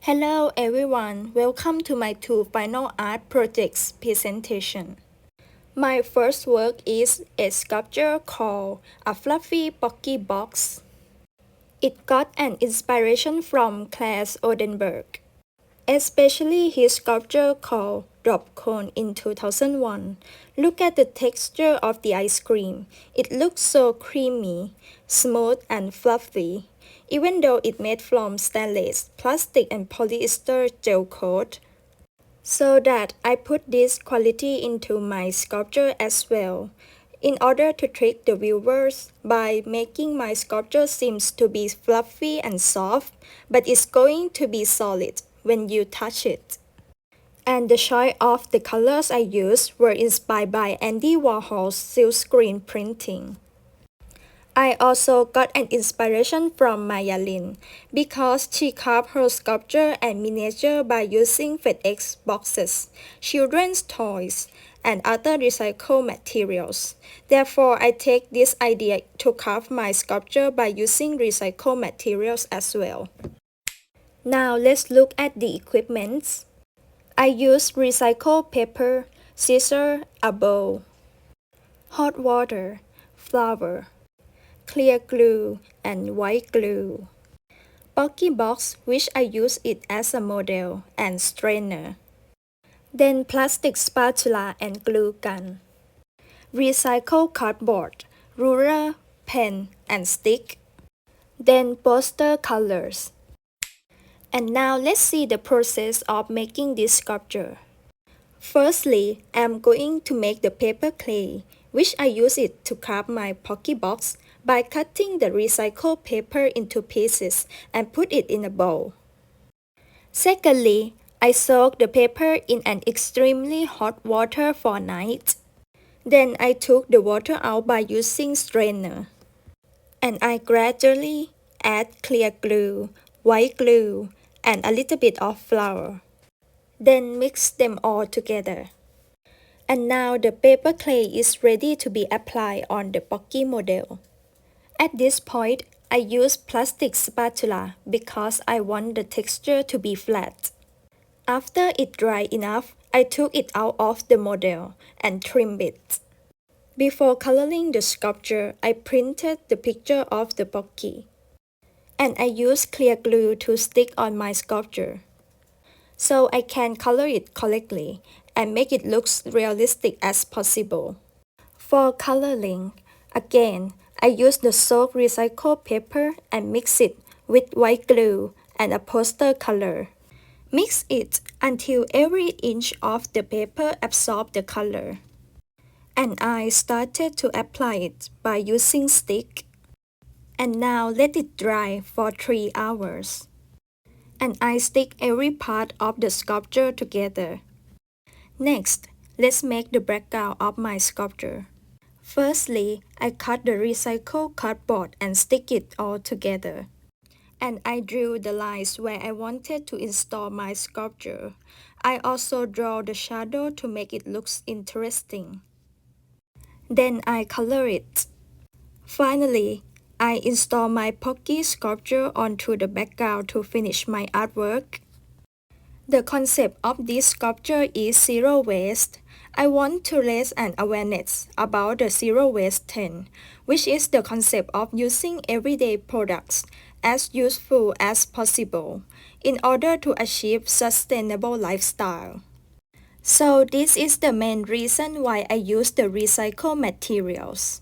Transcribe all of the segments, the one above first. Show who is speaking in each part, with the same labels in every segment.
Speaker 1: Hello everyone, welcome to my two final art projects presentation. My first work is a sculpture called a fluffy pocky box. It got an inspiration from Claes Oldenburg, especially his sculpture called Drop Cone in 2001. Look at the texture of the ice cream. It looks so creamy, smooth and fluffy. Even though it made from stainless, plastic and polyester gel coat. So that I put this quality into my sculpture as well, in order to trick the viewers by making my sculpture seems to be fluffy and soft, but it's going to be solid when you touch it. And the choice of the colors I used were inspired by Andy Warhol's silkscreen printing. I also got an inspiration from Maya Lin because she carved her sculpture and miniature by using FedEx boxes, children's toys, and other recycled materials. Therefore, I take this idea to carve my sculpture by using recycled materials as well. Now let's look at the equipment. I used recycled paper, scissors, a bowl, hot water, flour, clear glue, and white glue. Bulky box, which I use it as a model, and strainer. Then plastic spatula and glue gun. Recycled cardboard, ruler, pen, and stick. Then poster colors. And now let's see the process of making this sculpture. Firstly, I'm going to make the paper clay, which I use it to craft my pocky box by cutting the recycled paper into pieces and put it in a bowl. Secondly, I soak the paper in an extremely hot water for a night. Then I took the water out by using strainer. And I gradually add clear glue, white glue, and a little bit of flour. Then mix them all together. And now the paper clay is ready to be applied on the pocky model. At this point, I use plastic spatula because I want the texture to be flat. After it dried enough, I took it out of the model and trimmed it. Before coloring the sculpture, I printed the picture of the pocky. And I used clear glue to stick on my sculpture, so I can color it correctly and make it look realistic as possible. For coloring, again, I use the soaked recycled paper and mix it with white glue and a poster color. Mix it until every inch of the paper absorbs the color. And I started to apply it by using stick. And now let it dry for 3 hours. And I stick every part of the sculpture together. Next, let's make the background of my sculpture. Firstly, I cut the recycled cardboard and stick it all together. And I drew the lines where I wanted to install my sculpture. I also draw the shadow to make it look interesting. Then I color it. Finally, I install my pocky sculpture onto the background to finish my artwork. The concept of this sculpture is zero waste. I want to raise an awareness about the zero waste trend, which is the concept of using everyday products as useful as possible in order to achieve sustainable lifestyle. So this is the main reason why I use the recycled materials.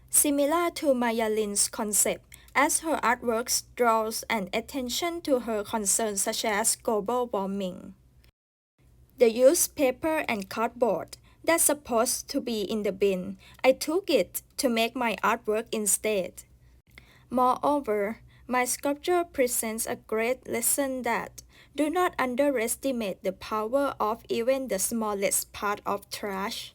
Speaker 1: Similar to Maya Lin's concept, as her artworks draws an attention to her concerns such as global warming. The used paper and cardboard that's supposed to be in the bin, I took it to make my artwork instead. Moreover, my sculpture presents a great lesson that do not underestimate the power of even the smallest part of trash.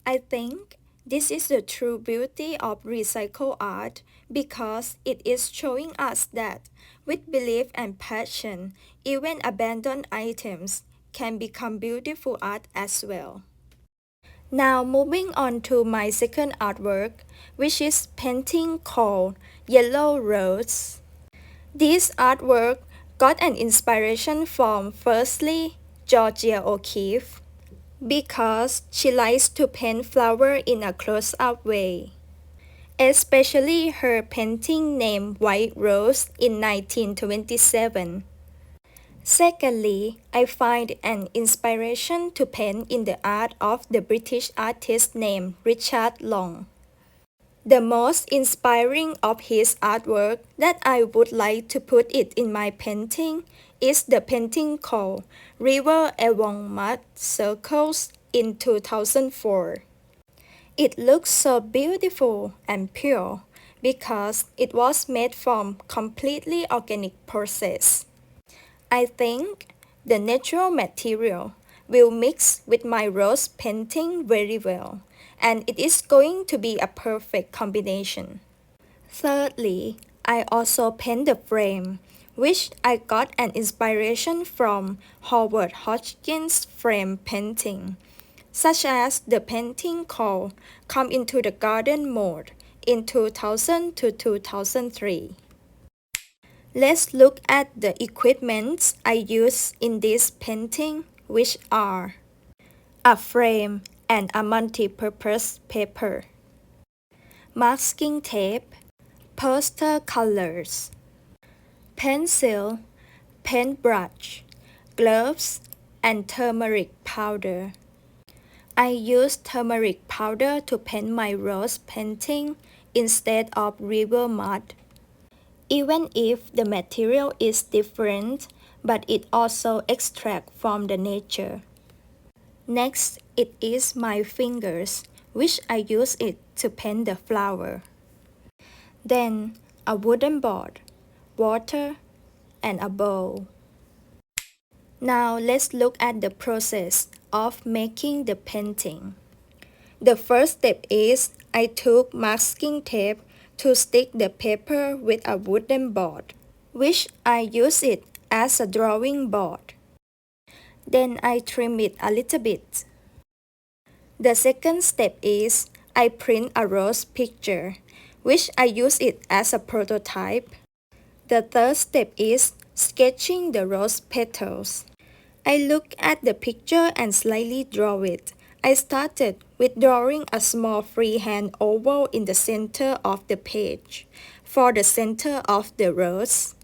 Speaker 1: I think this is the true beauty of recycled art because it is showing us that with belief and passion, even abandoned items can become beautiful art as well. Now moving on to my second artwork, which is painting called Yellow Rose. This artwork got an inspiration from firstly Georgia O'Keeffe because she likes to paint flower in a close-up way, especially her painting named White Rose in 1927. Secondly, I find an inspiration to paint in the art of the British artist named Richard Long. The most inspiring of his artwork that I would like to put it in my painting is the painting called River Along Mud Circles in 2004. It looks so beautiful and pure because it was made from completely organic process. I think the natural material will mix with my rose painting very well, and it is going to be a perfect combination. Thirdly, I also paint the frame, which I got an inspiration from Howard Hodgkin's frame painting, such as the painting called Come Into the Garden Mode in 2000 to 2003. Let's look at the equipment I use in this painting, which are a frame and a multi-purpose paper, masking tape, poster colors, pencil, paintbrush, gloves, and turmeric powder. I use turmeric powder to paint my rose painting instead of river mud. Even if the material is different, but it also extracts from the nature. Next, it is my fingers, which I use it to paint the flower. Then, a wooden board, water, and a bowl. Now, let's look at the process of making the painting. The first step is I took masking tape to stick the paper with a wooden board, which I use it as a drawing board. Then I trim it a little bit. The second step is I print a rose picture, which I use it as a prototype. The third step is sketching the rose petals. I look at the picture and slightly draw it. I started with drawing a small freehand oval in the center of the page for the center of the rose.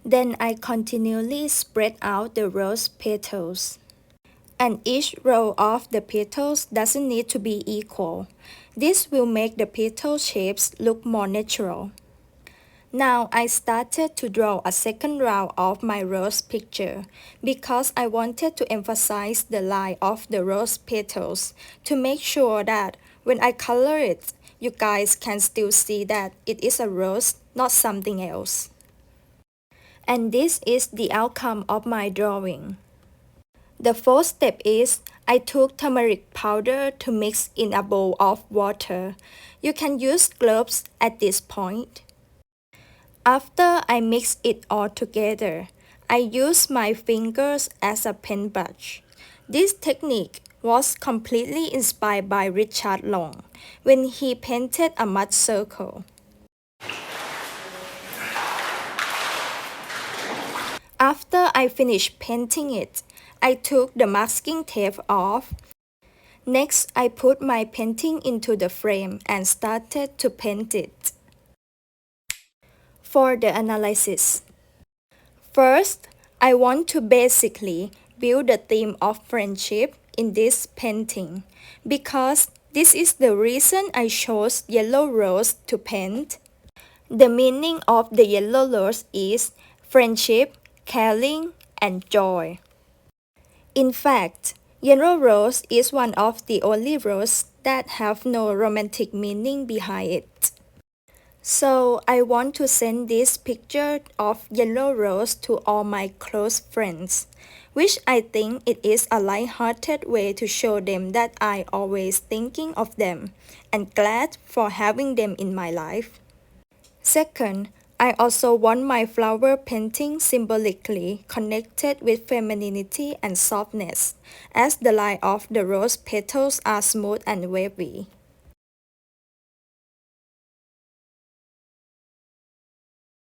Speaker 1: Then I continually spread out the rose petals. And each row of the petals doesn't need to be equal. This will make the petal shapes look more natural. Now I started to draw a second round of my rose picture because I wanted to emphasize the line of the rose petals to make sure that when I color it, you guys can still see that it is a rose, not something else. And this is the outcome of my drawing. The fourth step is I took turmeric powder to mix in a bowl of water. You can use gloves at this point. After I mix it all together, I use my fingers as a paintbrush. This technique was completely inspired by Richard Long when he painted a mud circle. After I finished painting it, I took the masking tape off. Next, I put my painting into the frame and started to paint it. For the analysis. First, I want to basically build the theme of friendship in this painting because this is the reason I chose yellow rose to paint. The meaning of the yellow rose is friendship, caring, and joy. In fact, yellow rose is one of the only roses that have no romantic meaning behind it. So I want to send this picture of yellow rose to all my close friends, which I think it is a light-hearted way to show them that I always thinking of them and glad for having them in my life. Second, I also want my flower painting symbolically connected with femininity and softness, as the line of the rose petals are smooth and wavy.